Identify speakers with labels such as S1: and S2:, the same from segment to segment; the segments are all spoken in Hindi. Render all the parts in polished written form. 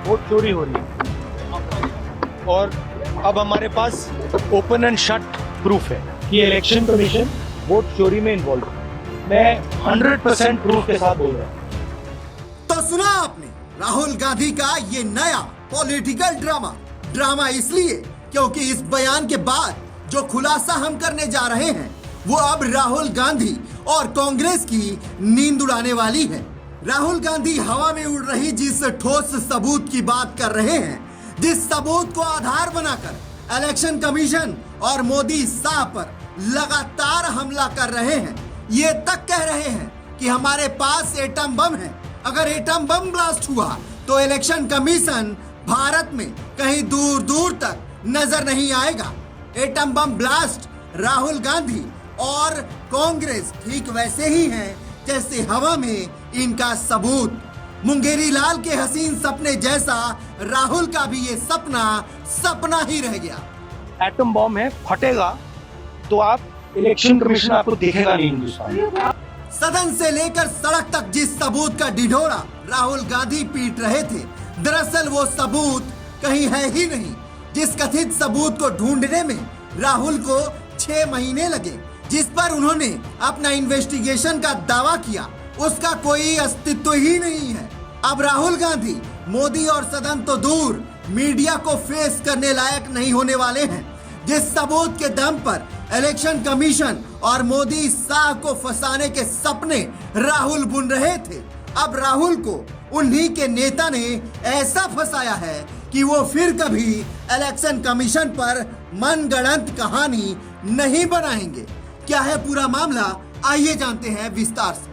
S1: वोट चोरी हो रही है और अब हमारे पास ओपन एंड शट प्रूफ है कि इलेक्शन कमीशन वोट चोरी में इन्वॉल्व है। मैं 100% प्रूफ के साथ बोल रहा हूँ।
S2: तो सुना आपने राहुल गांधी का ये नया पॉलिटिकल ड्रामा इसलिए क्योंकि इस बयान के बाद जो खुलासा हम करने जा रहे हैं वो अब राहुल गांधी और कांग्रेस की नींद उड़ाने वाली है। राहुल गांधी हवा में उड़ रही जिस ठोस सबूत की बात कर रहे हैं, जिस सबूत को आधार बनाकर इलेक्शन कमीशन और मोदी शाह पर लगातार हमला कर रहे हैं, ये तक कह रहे हैं कि हमारे पास एटम बम है, अगर एटम बम ब्लास्ट हुआ तो इलेक्शन कमीशन भारत में कहीं दूर दूर तक नजर नहीं आएगा। Atom bomb blast Rahul Gandhi और कांग्रेस ठीक वैसे ही हैं जैसे हवा में इनका सबूत। मुंगेरी लाल के हसीन सपने जैसा राहुल का भी ये सपना ही रह गया।
S1: एटम बॉम्ब है, फटेगा तो आप इलेक्शन कमीशन आपको देखेगा नहीं हिंदुस्तान में।
S2: सदन से लेकर सड़क तक जिस सबूत का ढिढोरा राहुल गांधी पीट रहे थे, दरअसल वो सबूत कहीं है ही नहीं। जिस कथित सबूत को ढूंढने में राहुल को 6 महीने लगे, जिस पर उन्होंने अपना इन्वेस्टिगेशन का दावा किया, उसका कोई अस्तित्व ही नहीं है। अब राहुल गांधी मोदी और सदन तो दूर, मीडिया को फेस करने लायक नहीं होने वाले हैं। जिस सबूत के दम पर इलेक्शन कमीशन और मोदी शाह को फंसाने के सपने राहुल बुन रहे थे, अब राहुल को उन्हीं के नेता ने ऐसा फंसाया है कि वो फिर कभी इलेक्शन कमीशन पर मनगढ़ंत कहानी नहीं बनाएंगे। क्या है पूरा मामला, आइए जानते हैं विस्तार से।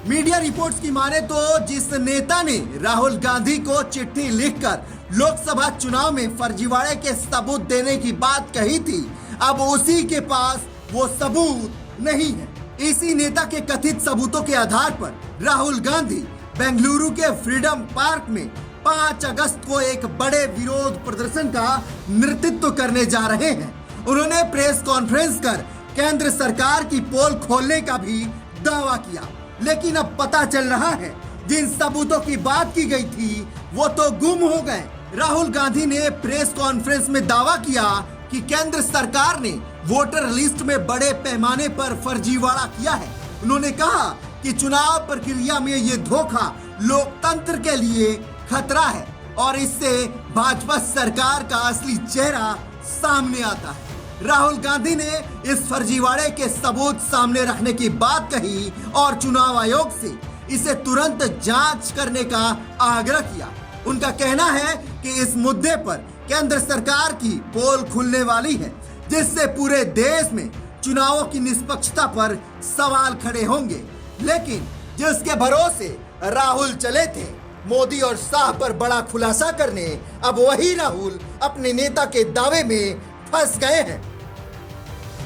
S2: मीडिया रिपोर्ट्स की माने तो जिस नेता ने राहुल गांधी को चिट्ठी लिखकर लोकसभा चुनाव में फर्जीवाड़े के सबूत देने की बात कही थी, अब उसी के पास वो सबूत नहीं है। इसी नेता के कथित सबूतों के आधार पर राहुल गांधी बेंगलुरु के फ्रीडम पार्क में 5 अगस्त को एक बड़े विरोध प्रदर्शन का नेतृत्व करने जा रहे हैं। उन्होंने प्रेस कॉन्फ्रेंस कर केंद्र सरकार की पोल खोलने का भी दावा किया, लेकिन अब पता चल रहा है जिन सबूतों की बात की गई थी वो तो गुम हो गए। राहुल गांधी ने प्रेस कॉन्फ्रेंस में दावा किया कि केंद्र सरकार ने वोटर लिस्ट में बड़े पैमाने पर फर्जीवाड़ा किया है। उन्होंने कहा कि चुनाव प्रक्रिया में ये धोखा लोकतंत्र के लिए खतरा है और इससे भाजपा सरकार का असली चेहरा सामने आता है। राहुल गांधी ने इस फर्जीवाड़े के सबूत सामने रखने की बात कही और चुनाव आयोग से इसे तुरंत जांच करने का आग्रह किया। उनका कहना है कि इस मुद्दे पर केंद्र सरकार की पोल खुलने वाली है, जिससे पूरे देश में चुनावों की निष्पक्षता पर सवाल खड़े होंगे। लेकिन जिसके भरोसे राहुल चले थे मोदी और शाह पर बड़ा खुलासा करने, अब वही राहुल अपने नेता के दावे में फंस गए हैं।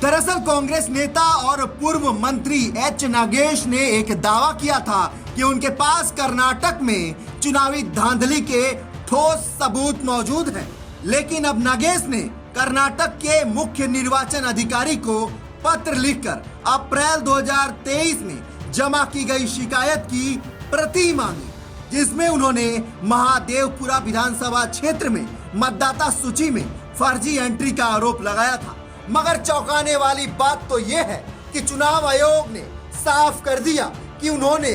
S2: दरअसल कांग्रेस नेता और पूर्व मंत्री एच नागेश ने एक दावा किया था कि उनके पास कर्नाटक में चुनावी धांधली के ठोस सबूत मौजूद हैं। लेकिन अब नागेश ने कर्नाटक के मुख्य निर्वाचन अधिकारी को पत्र लिखकर अप्रैल 2023 में जमा की गई शिकायत की प्रति मांगी, जिसमें उन्होंने महादेवपुरा विधानसभा क्षेत्र में मतदाता सूची में फर्जी एंट्री का आरोप लगाया था। मगर चौंकाने वाली बात तो यह है कि चुनाव आयोग ने साफ कर दिया कि उन्होंने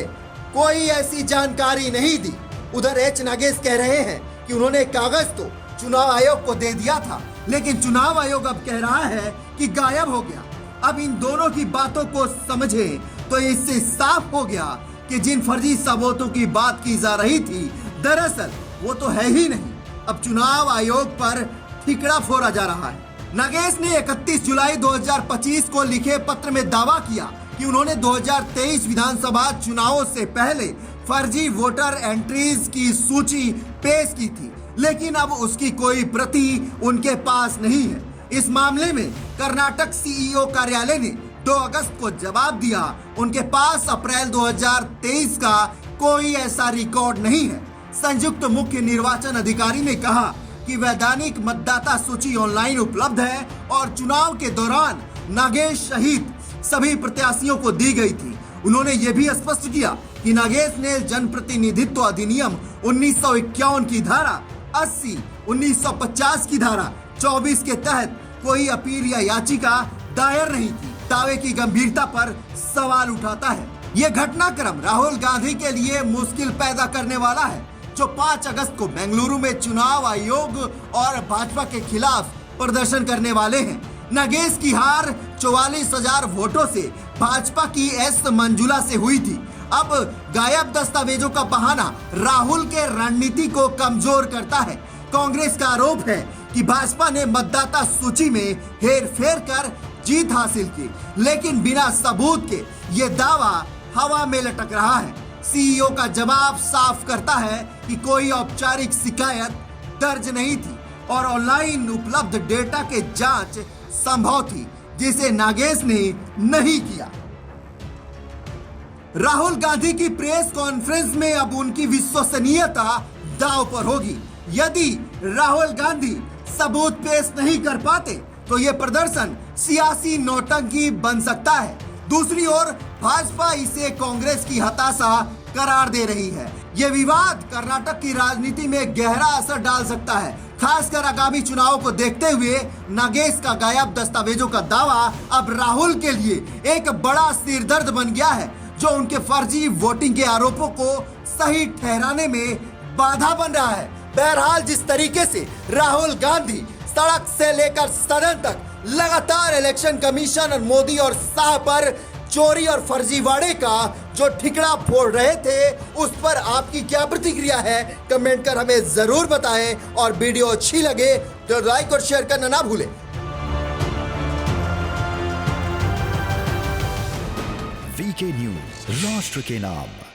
S2: कोई ऐसी जानकारी नहीं दी। उधर एच नागेश कह रहे हैं कि उन्होंने कागज तो चुनाव आयोग को दे दिया था, लेकिन चुनाव आयोग अब कह रहा है कि गायब हो गया। अब इन दोनों की बातों को समझे तो इससे साफ हो गया कि जिन फर्जी सबूतों की बात की जा रही थी, दरअसल वो तो है ही नहीं। अब चुनाव आयोग पर ठिकरा फोड़ा जा रहा है। नागेश ने 31 जुलाई 2025 को लिखे पत्र में दावा किया कि उन्होंने 2023 विधानसभा चुनावों से पहले फर्जी वोटर एंट्रीज की सूची पेश की थी, लेकिन अब उसकी कोई प्रति उनके पास नहीं है। इस मामले में कर्नाटक सीईओ कार्यालय ने 2 अगस्त को जवाब दिया। उनके पास अप्रैल 2023 का कोई ऐसा रिकॉर्ड नहीं है। संयुक्त मुख्य निर्वाचन अधिकारी ने कहा कि वैधानिक मतदाता सूची ऑनलाइन उपलब्ध है और चुनाव के दौरान नागेश सहित सभी प्रत्याशियों को दी गई थी। उन्होंने ये भी स्पष्ट किया कि नागेश ने जनप्रतिनिधित्व अधिनियम 1951 की धारा 80, 1950 की धारा 24 के तहत कोई अपील या याचिका दायर नहीं की। दावे की गंभीरता पर सवाल उठाता है। ये घटनाक्रम राहुल गांधी के लिए मुश्किल पैदा करने वाला है, जो 5 अगस्त को बेंगलुरु में चुनाव आयोग और भाजपा के खिलाफ प्रदर्शन करने वाले हैं। नागेश की हार 44,000 वोटों से भाजपा की एस मंजुला से हुई थी। अब गायब दस्तावेजों का बहाना राहुल के रणनीति को कमजोर करता है। कांग्रेस का आरोप है कि भाजपा ने मतदाता सूची में हेरफेर कर जीत हासिल की, लेकिन बिना सबूत के ये दावा हवा में लटक रहा है। सीईओ का जवाब साफ करता है कि कोई औपचारिक शिकायत दर्ज नहीं थी और ऑनलाइन उपलब्ध डेटा के जांच संभव थी, जिसे नागेश ने नहीं किया। राहुल गांधी की प्रेस कॉन्फ्रेंस में अब उनकी विश्वसनीयता दांव पर होगी। यदि राहुल गांधी सबूत पेश नहीं कर पाते तो ये प्रदर्शन सियासी नौटंकी बन सकता है। दूसरी ओर भाजपा इसे कांग्रेस की हताशा करार दे रही है। ये विवाद कर्नाटक की राजनीति में गहरा असर डाल सकता है, खासकर आगामी चुनाव को देखते हुए। नागेश का गायब दस्तावेजों का दावा अब राहुल के लिए एक बड़ा सिरदर्द बन गया है, जो उनके फर्जी वोटिंग के आरोपों को सही ठहराने में बाधा बन रहा है। बहरहाल जिस तरीके से राहुल गांधी सड़क से लेकर सदन तक लगातार इलेक्शन कमीशन और मोदी और शाह पर चोरी और फर्जीवाड़े का जो ठिकरा फोड़ रहे थे, उस पर आपकी क्या प्रतिक्रिया है, कमेंट कर हमें जरूर बताएं। और वीडियो अच्छी लगे तो लाइक और शेयर करना ना भूलें।
S3: वीके न्यूज, राष्ट्र के नाम।